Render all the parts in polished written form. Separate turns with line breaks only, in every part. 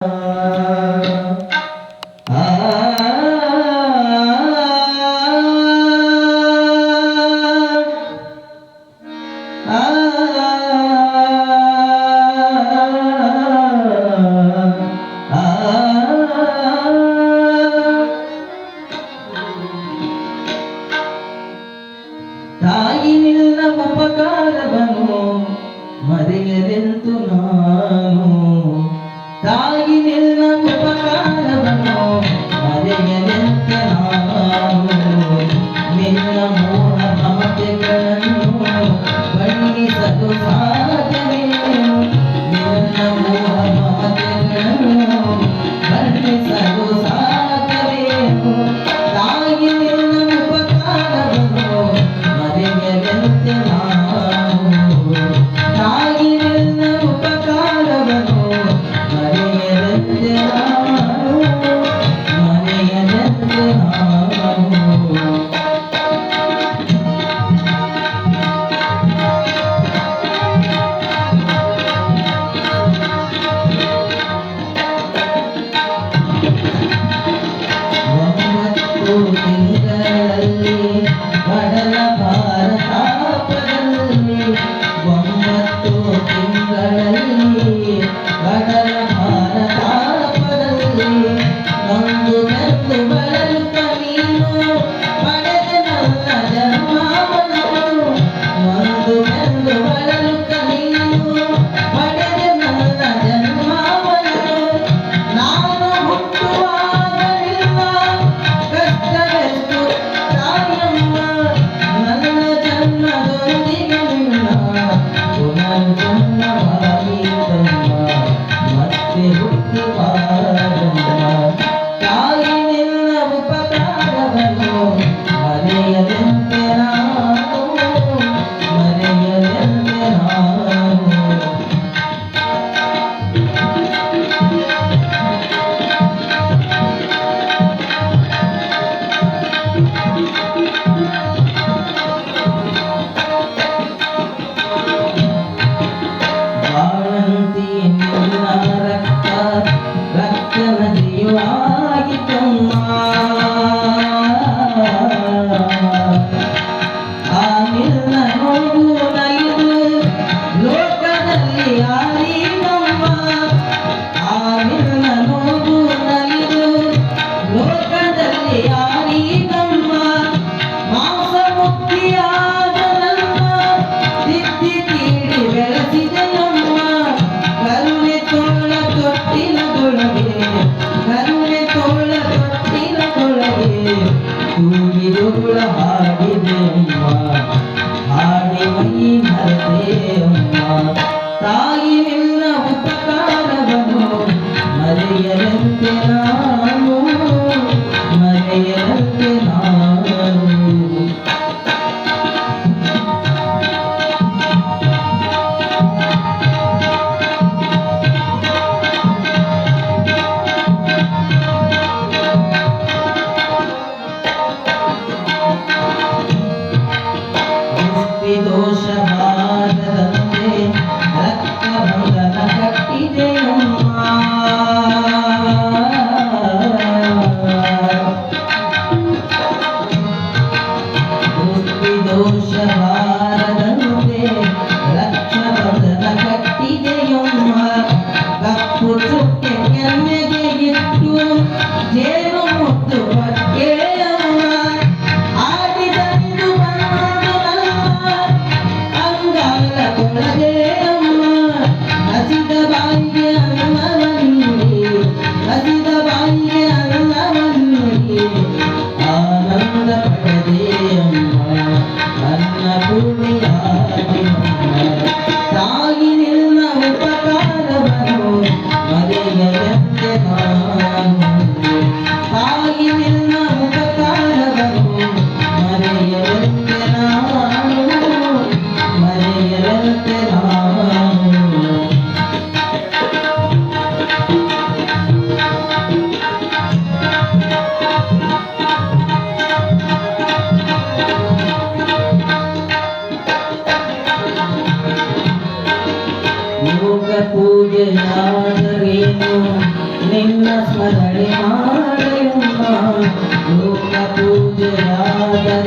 ತಾಯಿ ನಿನ್ನ ಉಪಕಾರವನ್ನು ಮರೆಯಲೆಂತು ನಾನು, ತಾಯಿ ನಿನ್ನ ಉಪಕಾರವನ್ನು ಮರೆಯಲೆಂತ ನಾನು, ನಿನ್ನ ಮೋಹ ಮಮತೆಗಳನ್ನು ಬಣ್ಣಿಸಲು ಸಾಧ್ಯವೇನು, ನಿನ್ನ ಮೋಹ ಮಮತೆಗಳನ್ನು ಬಣ್ಣಿಸಲು ಸಾಧ್ಯವೇನು, ತಾಯಿ ನಿನ್ನ ಉಪಕಾರವನ್ನು ಮರೆಯಲೆಂತೆ ನಾನು, ತಾಯಿ ನಿನ್ನ ಉಪಕಾರವನ್ನು ಮರೆಯಲೆಂತೆ ನಾನು, ಮರೆಯಲೆಂತೆ ನಾನು. ಒಂಬತ್ತು ತಿಂಗಳಲ್ಲಿ ಕಡಲ ಭಾರತಾಪದಲ್ಲಿ, ಒಂಬತ್ತು ತಿಂಗಳಲ್ಲಿ ಕಡಲ ಭಾರತಾಪದಲ್ಲಿ, ನೊಂದು ಬೆಂದು ಬಳಲುತ್ತ ನೀನು ಪಡೆದ ನನ್ನ ಜನ್ಮವನ್ನು, ನೊಂದು ಬೆಂದು ಬಳಲುತ್ತ ನೀನು ಪಡೆದ ನನ್ನ ಜನ್ಮವನ್ನು, ನಾನು ಹುಟ್ಟುವಾಗಲಿಲ್ಲ ಕಷ್ಟವೆಷ್ಟು ತಾಯಮ್ಮ, ನನ್ನ ಜನ್ಮದೊಂದಿಗೆ ನಿನ್ನ ಪುನರ್ಜನ್ಮವಾಯಿತಮ್ಮ, ಮತ್ತೆ ಹುಟ್ಟಿ ಬಾರಮ್ಮ, ತಾಯಿ ನಿನ್ನ ಉಪಕಾರವನ್ನು ಮರೆಯಲೆಂತೆ ನಾನು, ಮರೆಯಲೆಂತೆ ನಾನು. ಬಾಳಂತಿ ನಿನ್ನ ರಕ್ತ ರಕ್ತ ನದಿಯು ಆಗಿತಮ್ಮ, ಆ ನಿನ್ನ ನೋವು ನಲಿದು ಲೋಕದಲ್ಲಿ ಯಾರಿಗಮ್ಮ, ಆ ನಿನ್ನ ನೋವು ನಲಿದು ಲೋಕದಲ್ಲಿ ಯಾರಿಗಮ್ಮ, ಮಾಂಸ ಮುಕ್ತಿಯಾದ ನನ್ನ ತಿದ್ದಿ ತೀಡಿ ಬೆಳೆಸಿದೆಯಮ್ಮ, ಕರುಣೆ ತೋಳ ತೊಟ್ಟಿಲದೊಳಗೆ, ಕರುಣೆ ತೋಳ ತೊಟ್ಟಿಲದೊಳಗೆ ತೂಗಿರುಳ ಹಾಡಿದೆಯಮ್ಮ, ಹಾಡಿ ಮೈ ಮರೆತೆಯಮ್ಮ, ತಾಯಿ ನಿನ್ನ ಉಪಕಾರವನ್ನು ಮರೆಯಲೆಂತೆ ನಾನು, ಮರೆಯಲೆಂತೆ ನಾನು. ದೋಷ ಬಾರದಂತೆ ರಕ್ತ ಬಂಧನ ಕಟ್ಟಿದೆಯಮ್ಮ, ದೋಷ ಬಾರದಂತೆ ರಕ್ತ ಬಂಧನ ಕಟ್ಟಿದೆಯಮ್ಮ, ಕಪ್ಪು ಚುಕ್ಕೆ ಕೆನ್ನೆಗೆ ಇಟ್ಟು ಜೇನು ಮುತ್ತು ಪಟ್ಟೆಯಮ್ಮ, ಆಡಿದನಿದು ಬಂದು ನನ್ನ ಅಂಗಾಲ ತೊಳೆದೆಯಮ್ಮ, ಹಸಿದ ಬಾಯಿಗೆ ಅನ್ನವನ್ನಿ, ಹಸಿದ ಬಾಯಿಗೆ ಅನ್ನವನ್ನಿ ಆನಂದ ಪಡೆದೆಯಮ್ಮ, ನನ್ನ ಭೂಮಿಯಾಗಿಯಮ್ಮ, ತಾಯಿ ನಿನ್ನ ಉಪಕಾರವನ್ನು ಮರೆಯಲೆಂತೆ ನಾನು, ತಾಯಿ ನಿನ್ನ ಉಪಕಾರವನ್ನು ಮರೆಯಲೆಂತೆ ನಾನು, ಮರೆಯಲೆಂತೆ ನಾನು. ಯೋಗ ಪೂಜೆಯಾದರೇನು ನಿನ್ನ ಸ್ಮರಣೆ ಮಾಡಲೆಮ್ಮ ಲೋಕ ಪೂಜೆಯಾದರೇನು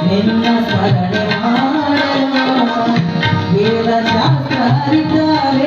ನಿನ್ನ ಸ್ಮರಣೆ ಮಾಡಲೆಮ್ಮ ವೇದ ಶಾಸ್ತ್ರ ಹರಿತಾರೆ